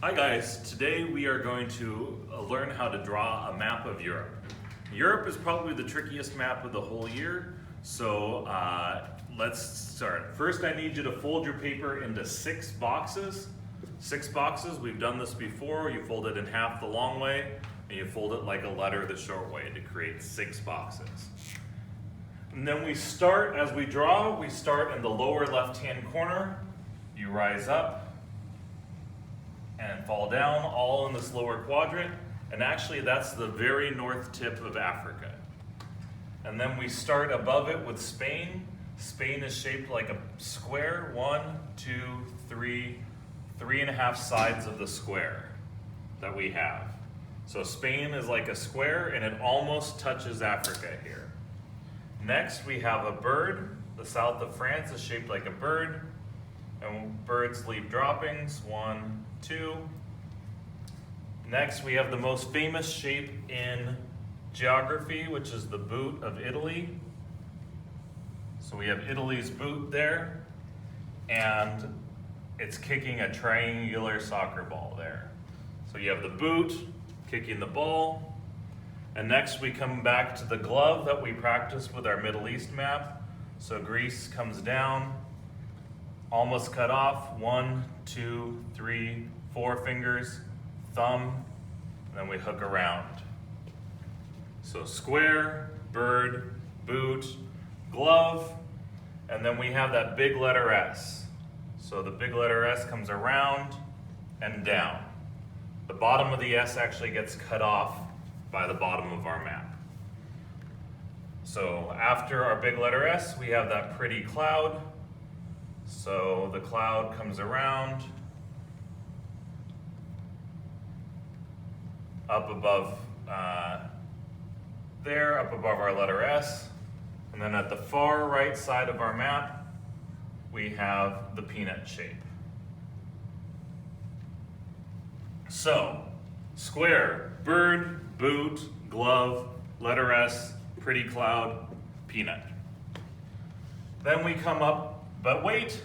Hi guys, today we are going to learn how to draw a map of Europe. Europe is probably the trickiest map of the whole year, so let's start. First I need you to fold your paper into 6 boxes. 6 boxes, we've done this before. You fold it in half the long way, and you fold it like a letter the short way to create 6 boxes. And then we start, as we draw, we start in the lower left-hand corner. You rise up and fall down, all in this lower quadrant. And actually that's the very north tip of Africa. And then we start above it with Spain. Spain is shaped like a square. 1, 2, 3, 3.5 sides of the square that we have. So Spain is like a square and it almost touches Africa here. Next we have a bird. The south of France is shaped like a bird. And birds leave droppings. 1, 2. Next we have the most famous shape in geography, which is the boot of Italy. So we have Italy's boot there, and it's kicking a triangular soccer ball there. So you have the boot kicking the ball. And next we come back to the glove that we practiced with our Middle East map. So Greece comes down, almost cut off. 1, 2, 3, 4 fingers, thumb, and then we hook around. So square, bird, boot, glove, and then we have that big letter S. So the big letter S comes around and down. The bottom of the S actually gets cut off by the bottom of our map. So after our big letter S, we have that pretty cloud. So the cloud comes around, up above there, up above our letter S. And then at the far right side of our map, we have the peanut shape. So, square, bird, boot, glove, letter S, pretty cloud, peanut. Then we come up, but wait,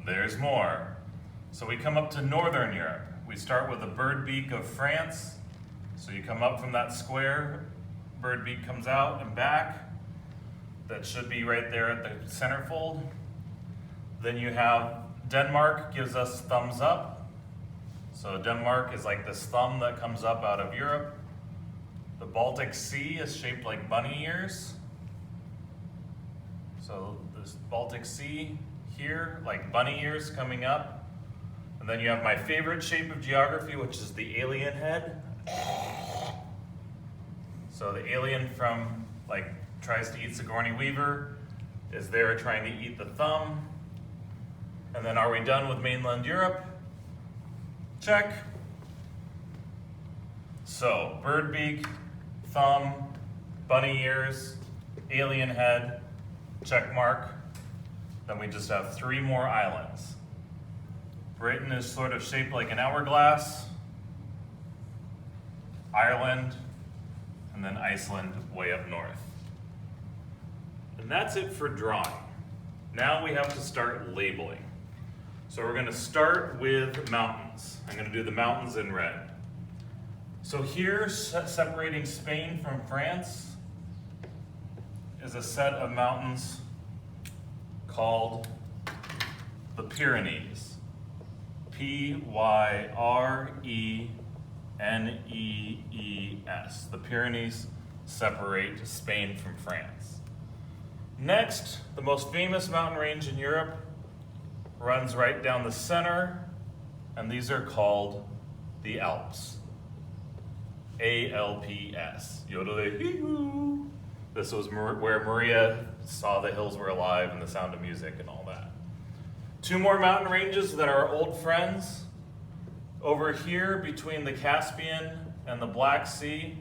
there's more. So we come up to Northern Europe. We start with the bird beak of France. So you come up from that square, bird beak comes out and back. That should be right there at the centerfold. Then you have Denmark gives us thumbs up. So Denmark is like this thumb that comes up out of Europe. The Baltic Sea is shaped like bunny ears. So this Baltic Sea here, like bunny ears coming up. And then you have my favorite shape of geography, which is the alien head. So the alien from, like, tries to eat Sigourney Weaver is there trying to eat the thumb. And then are we done with mainland Europe? Check. So bird beak, thumb, bunny ears, alien head, check mark. Then we just have 3 more islands. Britain is sort of shaped like an hourglass. Ireland, and then Iceland way up north. And that's it for drawing. Now we have to start labeling. So we're going to start with mountains. I'm going to do the mountains in red. So here, separating Spain from France is a set of mountains called the Pyrenees. Pyrenees. The Pyrenees separate Spain from France. Next, the most famous mountain range in Europe runs right down the center, and these are called the Alps. A-L-P-S. Yodel-hee-hoo. This was where Maria saw the hills were alive and the sound of music and all that. 2 more mountain ranges that are old friends. Over here between the Caspian and the Black Sea,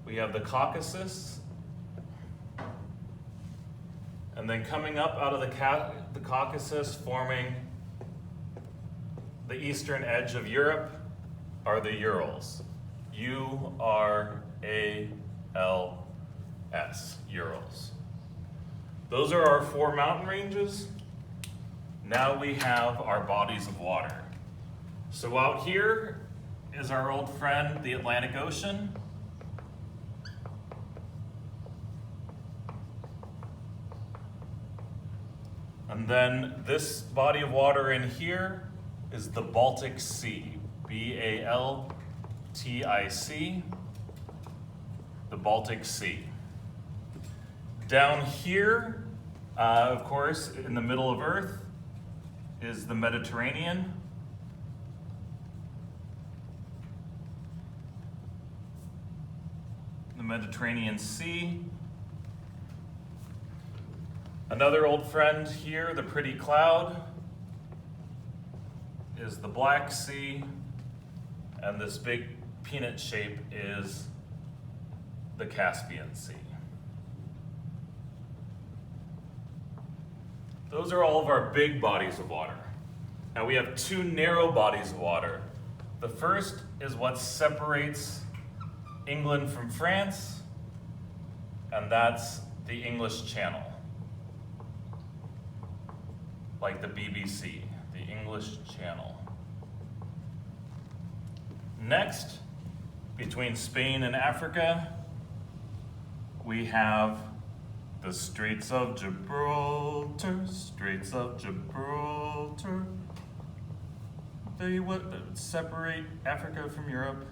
we have the Caucasus. And then coming up out of the Caucasus, forming the eastern edge of Europe, are the Urals. U-R-A-L-S, Urals. Those are our 4 mountain ranges. Now we have our bodies of water. So out here is our old friend, the Atlantic Ocean. And then this body of water in here is the Baltic Sea, B-A-L-T-I-C, the Baltic Sea. Down here, of course, in the middle of Earth, is the Mediterranean. The Mediterranean Sea. Another old friend here, the pretty cloud, is the Black Sea, and this big peanut shape is the Caspian Sea. Those are all of our big bodies of water. Now we have two narrow bodies of water. The first is what separates England from France, and that's the English Channel. Like the BBC, the English Channel. Next, between Spain and Africa, we have the Straits of Gibraltar, Straits of Gibraltar. They would separate Africa from Europe.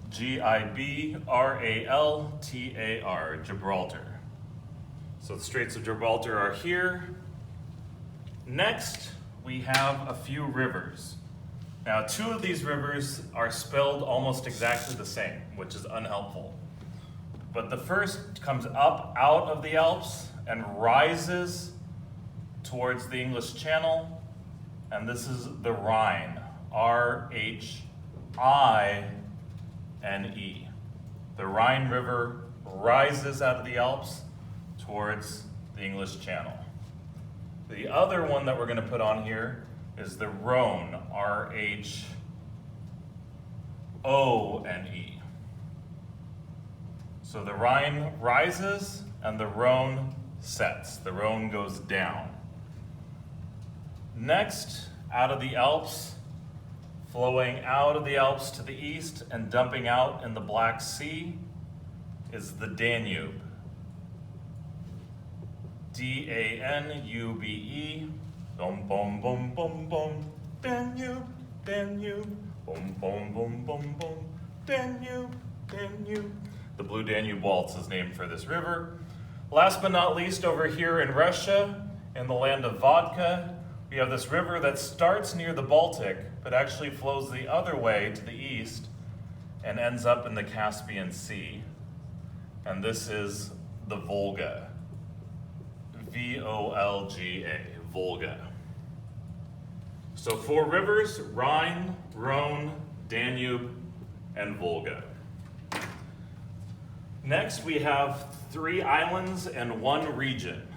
Gibraltar, Gibraltar. So the Straits of Gibraltar are here. Next, we have a few rivers. Now, two of these rivers are spelled almost exactly the same, which is unhelpful. But the first comes up out of the Alps and rises towards the English Channel, and this is the Rhine, R-H-I-N-E. The Rhine River rises out of the Alps towards the English Channel. The other one that we're going to put on here is the Rhone, R-H-O-N-E. So the Rhine rises and the Rhone sets. The Rhone goes down. Next, out of the Alps, flowing out of the Alps to the east and dumping out in the Black Sea is the Danube. D-A-N-U-B-E, boom, boom, boom, boom, boom, Danube, Danube, boom, boom, boom, boom, boom, Danube, Danube. The Blue Danube Waltz is named for this river. Last but not least, over here in Russia, in the land of vodka, we have this river that starts near the Baltic, but actually flows the other way to the east and ends up in the Caspian Sea. And this is the Volga. V-O-L-G-A, Volga. So 4 rivers: Rhine, Rhone, Danube, and Volga. Next, we have 3 islands and 1 region.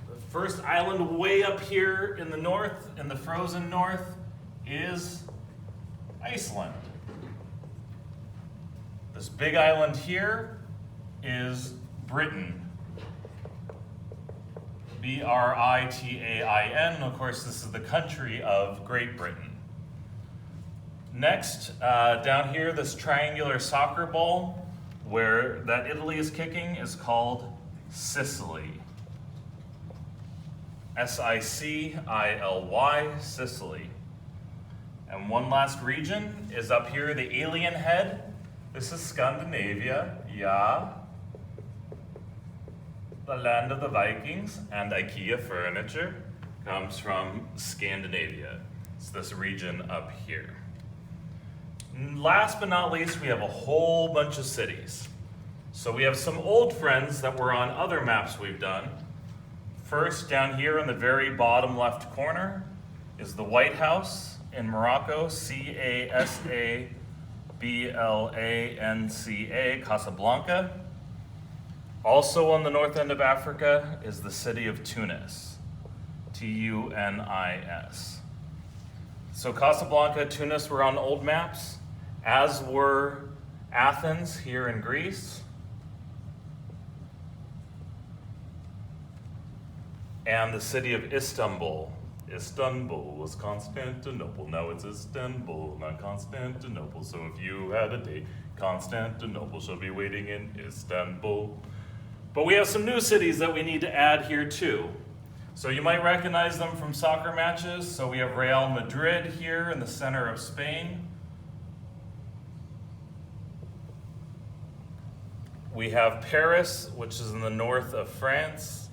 The first island way up here in the north, in the frozen north, is Iceland. This big island here is Britain. B-R-I-T-A-I-N. Of course, this is the country of Great Britain. Next, down here, this triangular soccer ball where that Italy is kicking is called Sicily. S-I-C-I-L-Y, Sicily. And one last region is up here, the alien head. This is Scandinavia, yeah. The land of the Vikings, and IKEA furniture comes from Scandinavia. It's this region up here. And last but not least, we have a whole bunch of cities. So we have some old friends that were on other maps we've done. First, down here in the very bottom left corner is the White House in Morocco, C-A-S-A-B-L-A-N-C-A, Casablanca. Also on the north end of Africa is the city of Tunis, T-U-N-I-S. So Casablanca, Tunis were on old maps, as were Athens here in Greece, and the city of Istanbul Istanbul was Constantinople, now it's Istanbul, not Constantinople. So if you had a date, Constantinople shall be waiting in Istanbul. But we have some new cities that we need to add here too. So you might recognize them from soccer matches. So we have Real Madrid here in the center of Spain. We have Paris, which is in the north of France.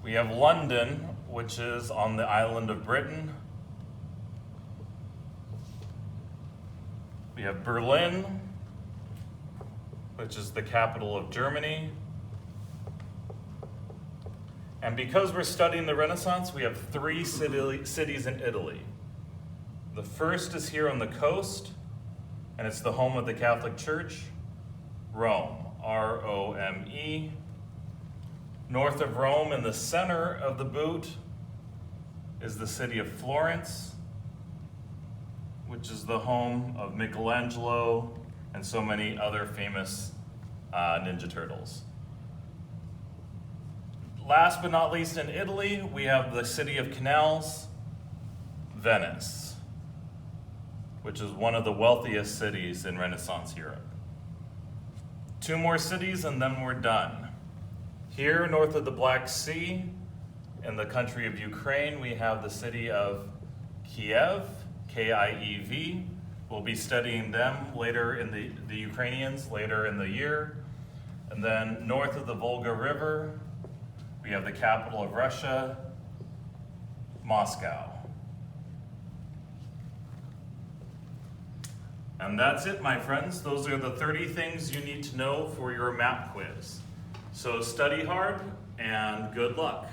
We have London, which is on the island of Britain. We have Berlin, which is the capital of Germany. And because we're studying the Renaissance, we have 3 cities in Italy. The first is here on the coast, and it's the home of the Catholic Church, Rome, R-O-M-E. North of Rome, in the center of the boot, is the city of Florence, which is the home of Michelangelo and so many other famous Ninja Turtles. Last but not least, in Italy, we have the city of canals, Venice, which is one of the wealthiest cities in Renaissance Europe. 2 more cities and then we're done. Here, north of the Black Sea, in the country of Ukraine, we have the city of Kiev, K-I-E-V. We'll be studying them later in the Ukrainians later in the year. And then north of the Volga River, we have the capital of Russia, Moscow. And that's it, my friends. Those are the 30 things you need to know for your map quiz. So study hard and good luck.